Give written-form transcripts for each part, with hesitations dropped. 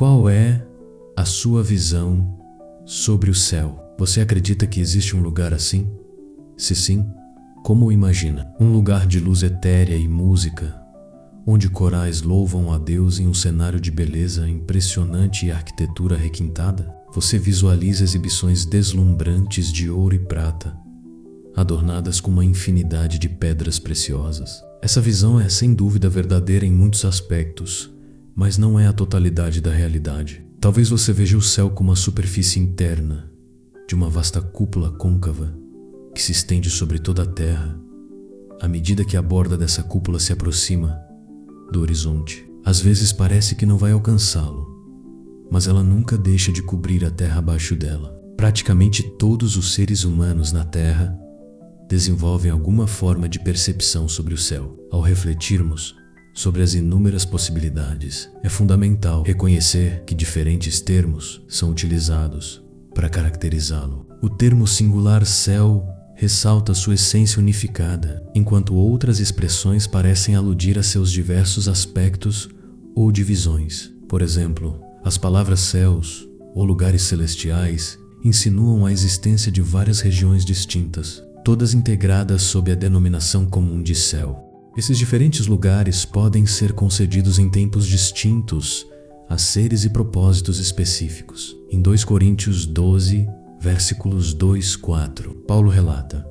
Qual é a sua visão sobre o céu? Você acredita que existe um lugar assim? Se sim, como o imagina? Um lugar de luz etérea e música, onde corais louvam a Deus em um cenário de beleza impressionante e arquitetura requintada? Você visualiza exibições deslumbrantes de ouro e prata, adornadas com uma infinidade de pedras preciosas. Essa visão é sem dúvida verdadeira em muitos aspectos, mas não é a totalidade da realidade. Talvez você veja o céu como uma superfície interna de uma vasta cúpula côncava que se estende sobre toda a terra, à medida que a borda dessa cúpula se aproxima do horizonte. Às vezes parece que não vai alcançá-lo, mas ela nunca deixa de cobrir a terra abaixo dela. Praticamente todos os seres humanos na terra desenvolvem alguma forma de percepção sobre o céu. Ao refletirmos sobre as inúmeras possibilidades, é fundamental reconhecer que diferentes termos são utilizados para caracterizá-lo. O termo singular céu ressalta sua essência unificada, enquanto outras expressões parecem aludir a seus diversos aspectos ou divisões. Por exemplo, as palavras céus ou lugares celestiais insinuam a existência de várias regiões distintas, todas integradas sob a denominação comum de céu. Esses diferentes lugares podem ser concedidos em tempos distintos a seres e propósitos específicos. Em 2 Coríntios 12, versículos 2-4, Paulo relata: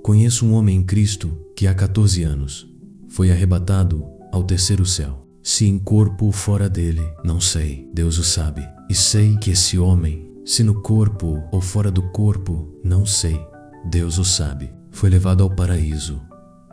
Conheço um homem em Cristo que há 14 anos foi arrebatado ao terceiro céu. Se em corpo ou fora dele, não sei, Deus o sabe. E sei que esse homem, se no corpo ou fora do corpo, não sei, Deus o sabe, foi levado ao paraíso,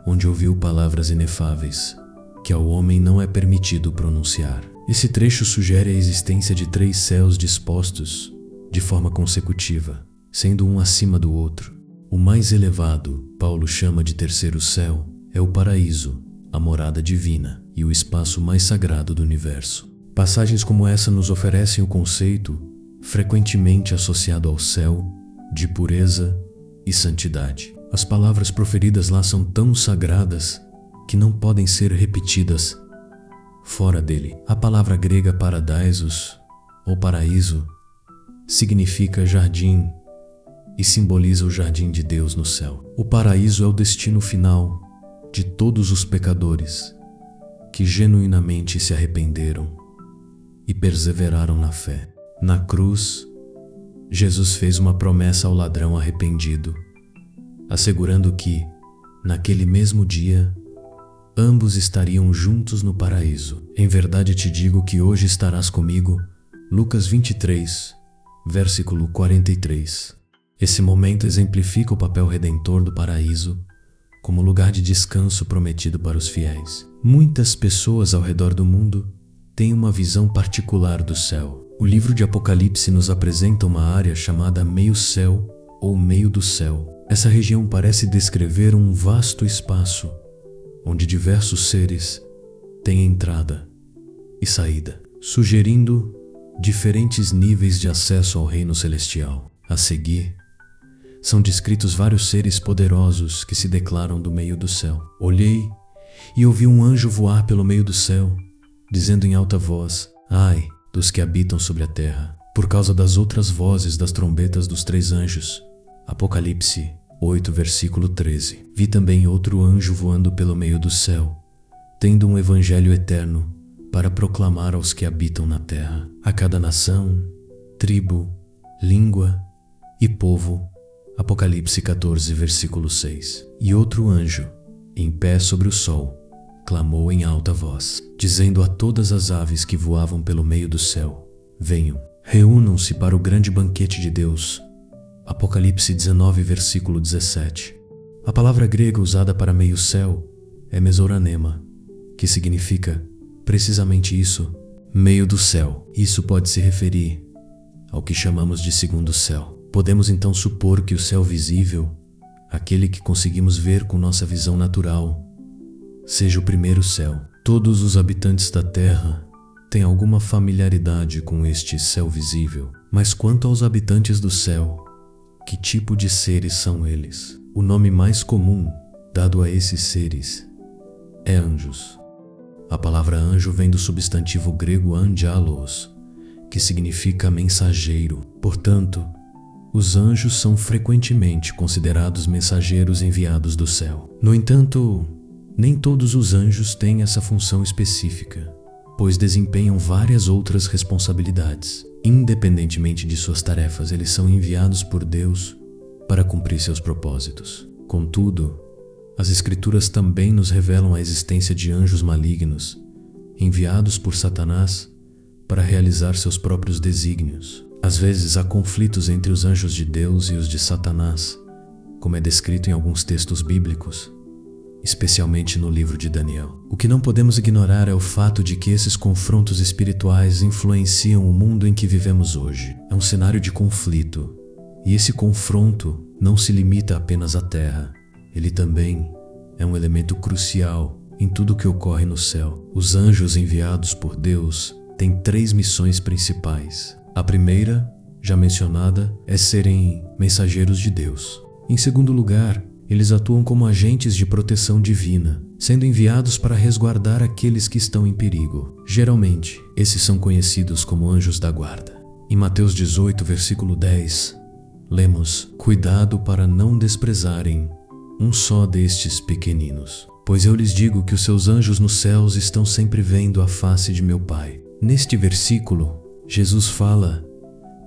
onde ouviu palavras inefáveis que ao homem não é permitido pronunciar. Esse trecho sugere a existência de 3 céus dispostos de forma consecutiva, sendo um acima do outro. O mais elevado, Paulo chama de terceiro céu, é o paraíso, a morada divina e o espaço mais sagrado do universo. Passagens como essa nos oferecem o conceito, frequentemente associado ao céu, de pureza e santidade. As palavras proferidas lá são tão sagradas que não podem ser repetidas fora dele. A palavra grega paradisos, ou paraíso, significa jardim e simboliza o jardim de Deus no céu. O paraíso é o destino final de todos os pecadores que genuinamente se arrependeram e perseveraram na fé. Na cruz, Jesus fez uma promessa ao ladrão arrependido, assegurando que, naquele mesmo dia, ambos estariam juntos no paraíso. Em verdade te digo que hoje estarás comigo. Lucas 23, versículo 43. Esse momento exemplifica o papel redentor do paraíso como lugar de descanso prometido para os fiéis. Muitas pessoas ao redor do mundo têm uma visão particular do céu. O livro de Apocalipse nos apresenta uma área chamada meio-céu ou meio do céu. Essa região parece descrever um vasto espaço onde diversos seres têm entrada e saída, sugerindo diferentes níveis de acesso ao reino celestial. A seguir, são descritos vários seres poderosos que se declaram do meio do céu. Olhei e ouvi um anjo voar pelo meio do céu, dizendo em alta voz: Ai dos que habitam sobre a terra, por causa das outras vozes das trombetas dos 3 anjos. Apocalipse 8, versículo 13. Vi também outro anjo voando pelo meio do céu, tendo um evangelho eterno para proclamar aos que habitam na terra, a cada nação, tribo, língua e povo. Apocalipse 14, versículo 6. E outro anjo, em pé sobre o sol, clamou em alta voz, dizendo a todas as aves que voavam pelo meio do céu: Venham, reúnam-se para o grande banquete de Deus. Apocalipse 19, versículo 17. A palavra grega usada para meio-céu é mesoranema, que significa precisamente isso, meio do céu. Isso pode se referir ao que chamamos de segundo céu. Podemos então supor que o céu visível, aquele que conseguimos ver com nossa visão natural, seja o primeiro céu. Todos os habitantes da terra têm alguma familiaridade com este céu visível. Mas quanto aos habitantes do céu, que tipo de seres são eles? O nome mais comum dado a esses seres é anjos. A palavra anjo vem do substantivo grego angelos, que significa mensageiro. Portanto, os anjos são frequentemente considerados mensageiros enviados do céu. No entanto, nem todos os anjos têm essa função específica, pois desempenham várias outras responsabilidades. Independentemente de suas tarefas, eles são enviados por Deus para cumprir seus propósitos. Contudo, as Escrituras também nos revelam a existência de anjos malignos, enviados por Satanás para realizar seus próprios desígnios. Às vezes há conflitos entre os anjos de Deus e os de Satanás, como é descrito em alguns textos bíblicos, especialmente no livro de Daniel. O que não podemos ignorar é o fato de que esses confrontos espirituais influenciam o mundo em que vivemos hoje. É um cenário de conflito, e esse confronto não se limita apenas à terra. Ele também é um elemento crucial em tudo o que ocorre no céu. Os anjos enviados por Deus têm 3 missões principais. A primeira, já mencionada, é serem mensageiros de Deus. Em segundo lugar, eles atuam como agentes de proteção divina, sendo enviados para resguardar aqueles que estão em perigo. Geralmente, esses são conhecidos como anjos da guarda. Em Mateus 18, versículo 10, lemos: "Cuidado para não desprezarem um só destes pequeninos, pois eu lhes digo que os seus anjos nos céus estão sempre vendo a face de meu Pai." Neste versículo, Jesus fala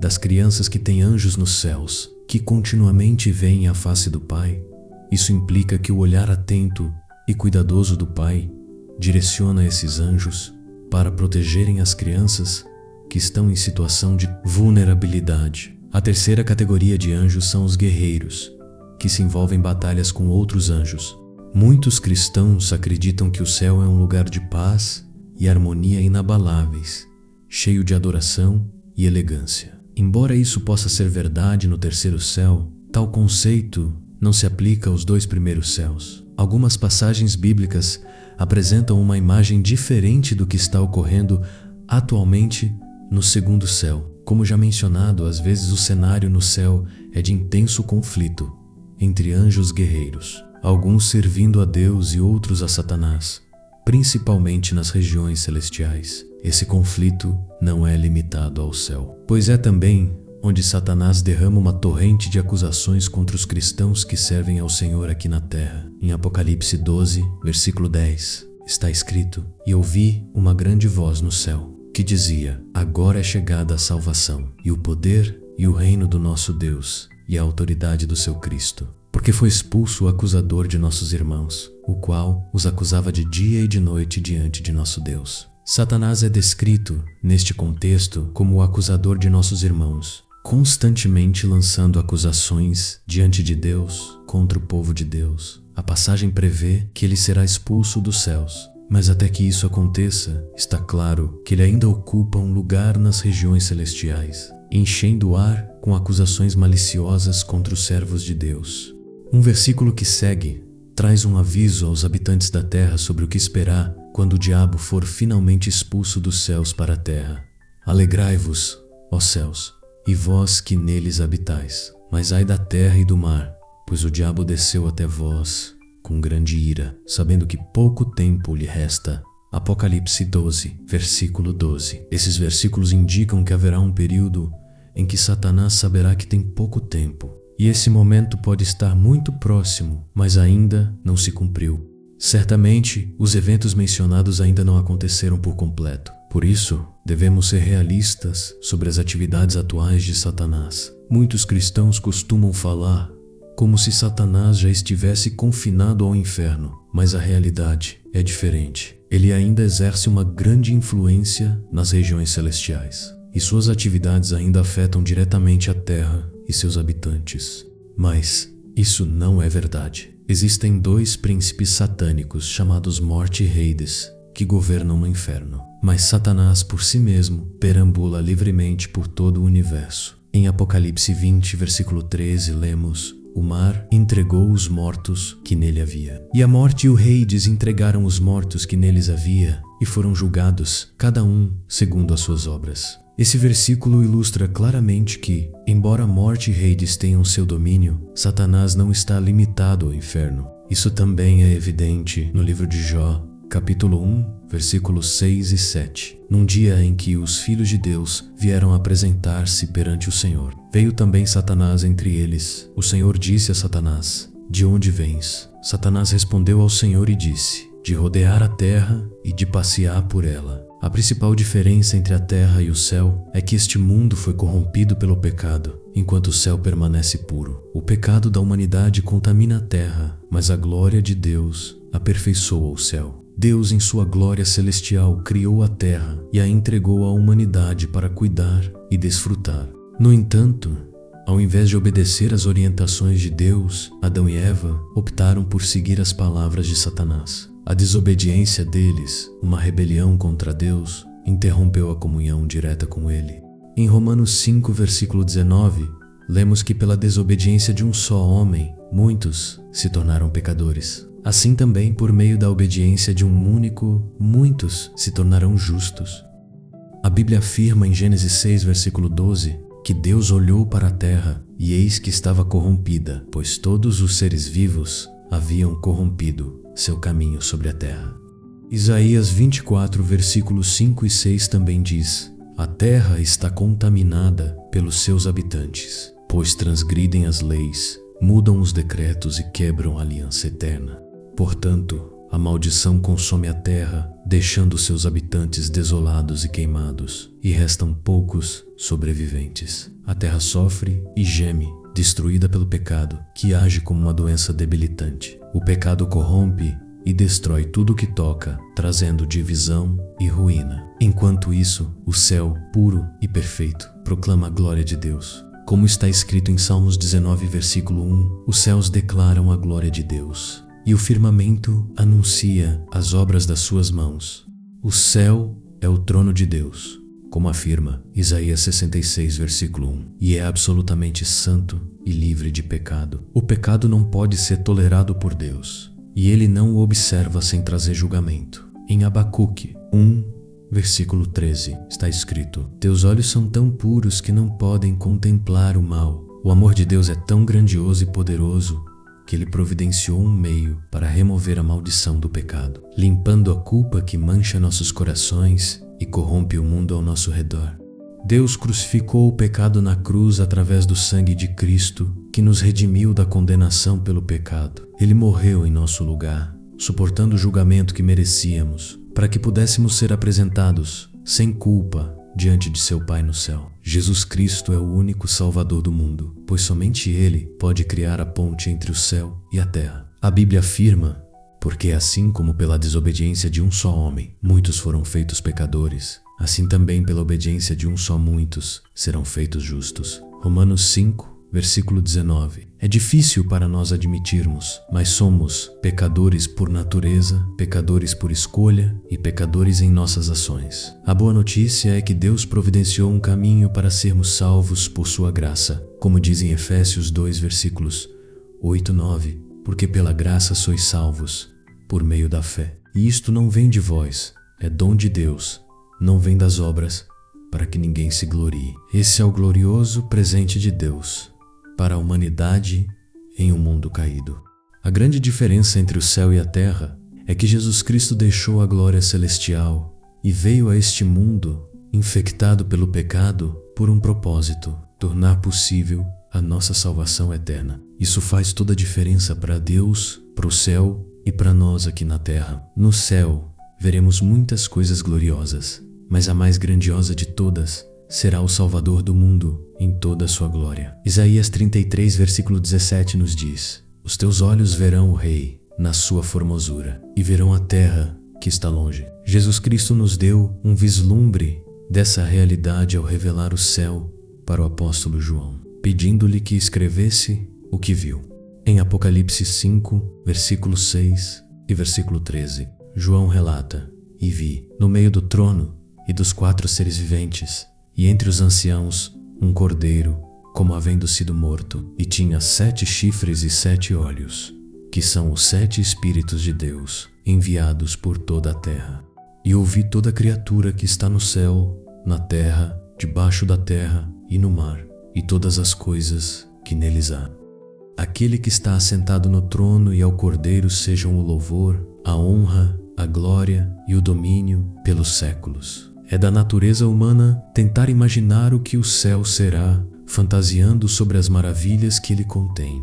das crianças que têm anjos nos céus, que continuamente veem a face do Pai. Isso implica que o olhar atento e cuidadoso do Pai direciona esses anjos para protegerem as crianças que estão em situação de vulnerabilidade. A terceira categoria de anjos são os guerreiros, que se envolvem em batalhas com outros anjos. Muitos cristãos acreditam que o céu é um lugar de paz e harmonia inabaláveis, cheio de adoração e elegância. Embora isso possa ser verdade no terceiro céu, tal conceito não se aplica aos 2 primeiros céus. Algumas passagens bíblicas apresentam uma imagem diferente do que está ocorrendo atualmente no segundo céu. Como já mencionado, às vezes o cenário no céu é de intenso conflito entre anjos guerreiros, alguns servindo a Deus e outros a Satanás, principalmente nas regiões celestiais. Esse conflito não é limitado ao céu, pois é também onde Satanás derrama uma torrente de acusações contra os cristãos que servem ao Senhor aqui na terra. Em Apocalipse 12, versículo 10, está escrito: "E ouvi uma grande voz no céu, que dizia: Agora é chegada a salvação, e o poder e o reino do nosso Deus, e a autoridade do seu Cristo. Porque foi expulso o acusador de nossos irmãos, o qual os acusava de dia e de noite diante de nosso Deus." Satanás é descrito, neste contexto, como o acusador de nossos irmãos, constantemente lançando acusações diante de Deus contra o povo de Deus. A passagem prevê que ele será expulso dos céus, mas até que isso aconteça, está claro que ele ainda ocupa um lugar nas regiões celestiais, enchendo o ar com acusações maliciosas contra os servos de Deus. Um versículo que segue traz um aviso aos habitantes da terra sobre o que esperar quando o diabo for finalmente expulso dos céus para a terra. "Alegrai-vos, ó céus, e vós que neles habitais. Mas ai da terra e do mar, pois o diabo desceu até vós com grande ira, sabendo que pouco tempo lhe resta." Apocalipse 12, versículo 12. Esses versículos indicam que haverá um período em que Satanás saberá que tem pouco tempo, e esse momento pode estar muito próximo, mas ainda não se cumpriu. Certamente, os eventos mencionados ainda não aconteceram por completo. Por isso, devemos ser realistas sobre as atividades atuais de Satanás. Muitos cristãos costumam falar como se Satanás já estivesse confinado ao inferno, mas a realidade é diferente. Ele ainda exerce uma grande influência nas regiões celestiais, e suas atividades ainda afetam diretamente a terra e seus habitantes. Mas isso não é verdade. Existem 2 príncipes satânicos chamados Morte e Hades que governam no inferno, mas Satanás por si mesmo perambula livremente por todo o universo. Em Apocalipse 20, versículo 13, lemos: "O mar entregou os mortos que nele havia, e a morte e o Hades entregaram os mortos que neles havia, e foram julgados, cada um segundo as suas obras." Esse versículo ilustra claramente que, embora a morte e Hades tenham seu domínio, Satanás não está limitado ao inferno. Isso também é evidente no livro de Jó, capítulo 1, versículos 6 e 7. Num dia em que os filhos de Deus vieram apresentar-se perante o Senhor, veio também Satanás entre eles. O Senhor disse a Satanás: De onde vens? Satanás respondeu ao Senhor e disse: De rodear a terra e de passear por ela. A principal diferença entre a terra e o céu é que este mundo foi corrompido pelo pecado, enquanto o céu permanece puro. O pecado da humanidade contamina a terra, mas a glória de Deus aperfeiçoa o céu. Deus, em sua glória celestial, criou a terra e a entregou à humanidade para cuidar e desfrutar. No entanto, ao invés de obedecer às orientações de Deus, Adão e Eva optaram por seguir as palavras de Satanás. A desobediência deles, uma rebelião contra Deus, interrompeu a comunhão direta com Ele. Em Romanos 5, versículo 19, lemos que pela desobediência de um só homem, muitos se tornaram pecadores. Assim também, por meio da obediência de um único, muitos se tornarão justos. A Bíblia afirma em Gênesis 6, versículo 12, que Deus olhou para a terra e eis que estava corrompida, pois todos os seres vivos haviam corrompido seu caminho sobre a terra. Isaías 24, versículos 5 e 6 também diz: A terra está contaminada pelos seus habitantes, pois transgridem as leis, mudam os decretos e quebram a aliança eterna. Portanto, a maldição consome a terra, deixando seus habitantes desolados e queimados, e restam poucos sobreviventes. A terra sofre e geme, destruída pelo pecado, que age como uma doença debilitante. O pecado corrompe e destrói tudo o que toca, trazendo divisão e ruína. Enquanto isso, o céu, puro e perfeito, proclama a glória de Deus. Como está escrito em Salmos 19, versículo 1, os céus declaram a glória de Deus, e o firmamento anuncia as obras das suas mãos. O céu é o trono de Deus, como afirma Isaías 66, versículo 1, e é absolutamente santo e livre de pecado. O pecado não pode ser tolerado por Deus, e Ele não o observa sem trazer julgamento. Em Abacuque 1, versículo 13, está escrito: Teus olhos são tão puros que não podem contemplar o mal. O amor de Deus é tão grandioso e poderoso que Ele providenciou um meio para remover a maldição do pecado, limpando a culpa que mancha nossos corações e corrompe o mundo ao nosso redor. Deus crucificou o pecado na cruz através do sangue de Cristo, que nos redimiu da condenação pelo pecado. Ele morreu em nosso lugar, suportando o julgamento que merecíamos, para que pudéssemos ser apresentados sem culpa diante de seu Pai no céu. Jesus Cristo é o único Salvador do mundo, pois somente Ele pode criar a ponte entre o céu e a terra. A Bíblia afirma: porque assim como pela desobediência de um só homem, muitos foram feitos pecadores, assim também pela obediência de um só muitos serão feitos justos. Romanos 5, versículo 19. É difícil para nós admitirmos, mas somos pecadores por natureza, pecadores por escolha e pecadores em nossas ações. A boa notícia é que Deus providenciou um caminho para sermos salvos por sua graça, como diz em Efésios 2, versículos 8 e 9, porque pela graça sois salvos, por meio da fé. E isto não vem de vós, é dom de Deus, não vem das obras, para que ninguém se glorie. Esse é o glorioso presente de Deus para a humanidade em um mundo caído. A grande diferença entre o céu e a terra é que Jesus Cristo deixou a glória celestial e veio a este mundo infectado pelo pecado por um propósito: tornar possível a nossa salvação eterna. Isso faz toda a diferença para Deus, para o céu e para nós aqui na terra. No céu, veremos muitas coisas gloriosas, mas a mais grandiosa de todas será o Salvador do mundo em toda a sua glória. Isaías 33, versículo 17 nos diz: Os teus olhos verão o Rei na sua formosura e verão a terra que está longe. Jesus Cristo nos deu um vislumbre dessa realidade ao revelar o céu para o apóstolo João, pedindo-lhe que escrevesse o que viu. Em Apocalipse 5, versículo 6 e versículo 13, João relata: E vi, no meio do trono e dos 4 seres viventes, e entre os anciãos, um cordeiro, como havendo sido morto, e tinha 7 chifres e 7 olhos, que são os 7 Espíritos de Deus, enviados por toda a terra. E ouvi toda criatura que está no céu, na terra, debaixo da terra e no mar, e todas as coisas que neles há. Aquele que está assentado no trono e ao cordeiro sejam o louvor, a honra a glória e o domínio pelos séculos. É da natureza humana tentar imaginar o que o céu será, fantasiando sobre as maravilhas que ele contém.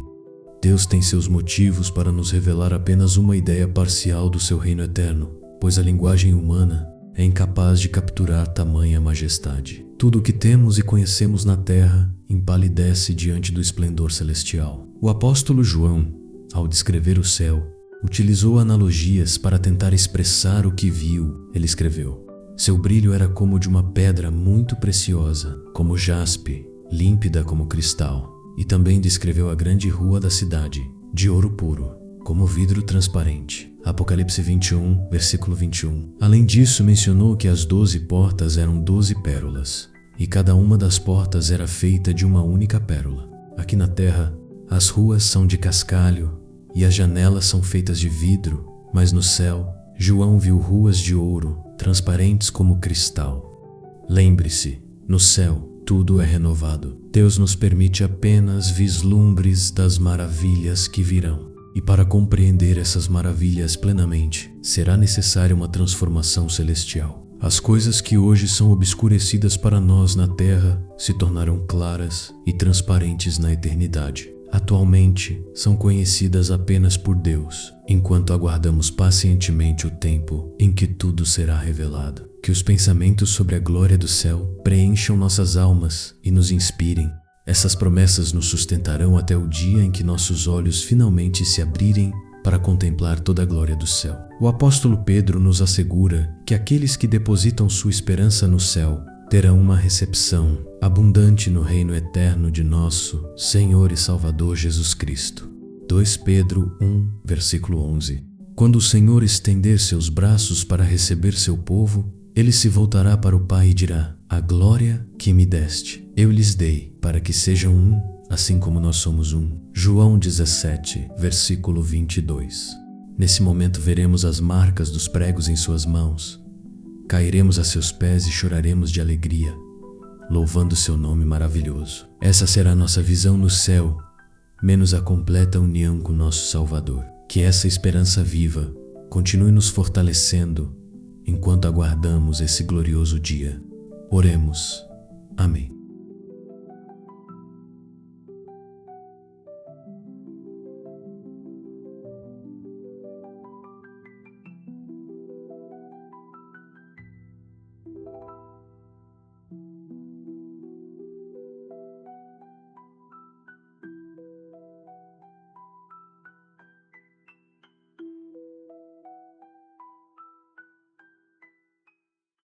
Deus tem seus motivos para nos revelar apenas uma ideia parcial do seu reino eterno, pois a linguagem humana é incapaz de capturar tamanha majestade. Tudo o que temos e conhecemos na terra empalidece diante do esplendor celestial. O apóstolo João, ao descrever o céu, utilizou analogias para tentar expressar o que viu. Ele escreveu: seu brilho era como de uma pedra muito preciosa, como jaspe, límpida como cristal. E também descreveu a grande rua da cidade, de ouro puro, como vidro transparente. Apocalipse 21, versículo 21. Além disso, mencionou que as 12 portas eram 12 pérolas, e cada uma das portas era feita de uma única pérola. Aqui na terra, as ruas são de cascalho e as janelas são feitas de vidro, mas no céu, João viu ruas de ouro, transparentes como cristal. Lembre-se, no céu, tudo é renovado. Deus nos permite apenas vislumbres das maravilhas que virão. E para compreender essas maravilhas plenamente, será necessária uma transformação celestial. As coisas que hoje são obscurecidas para nós na terra se tornarão claras e transparentes na eternidade. Atualmente, são conhecidas apenas por Deus, enquanto aguardamos pacientemente o tempo em que tudo será revelado. Que os pensamentos sobre a glória do céu preencham nossas almas e nos inspirem. Essas promessas nos sustentarão até o dia em que nossos olhos finalmente se abrirem para contemplar toda a glória do céu. O apóstolo Pedro nos assegura que aqueles que depositam sua esperança no céu terão uma recepção abundante no reino eterno de nosso Senhor e Salvador Jesus Cristo. 2 Pedro 1, versículo 11. Quando o Senhor estender seus braços para receber seu povo, ele se voltará para o Pai e dirá: a glória que me deste, eu lhes dei, para que sejam um, assim como nós somos um. João 17, versículo 22. Nesse momento veremos as marcas dos pregos em suas mãos. Cairemos a seus pés e choraremos de alegria, louvando seu nome maravilhoso. Essa será a nossa visão no céu, menos a completa união com nosso Salvador. Que essa esperança viva continue nos fortalecendo enquanto aguardamos esse glorioso dia. Oremos. Amém.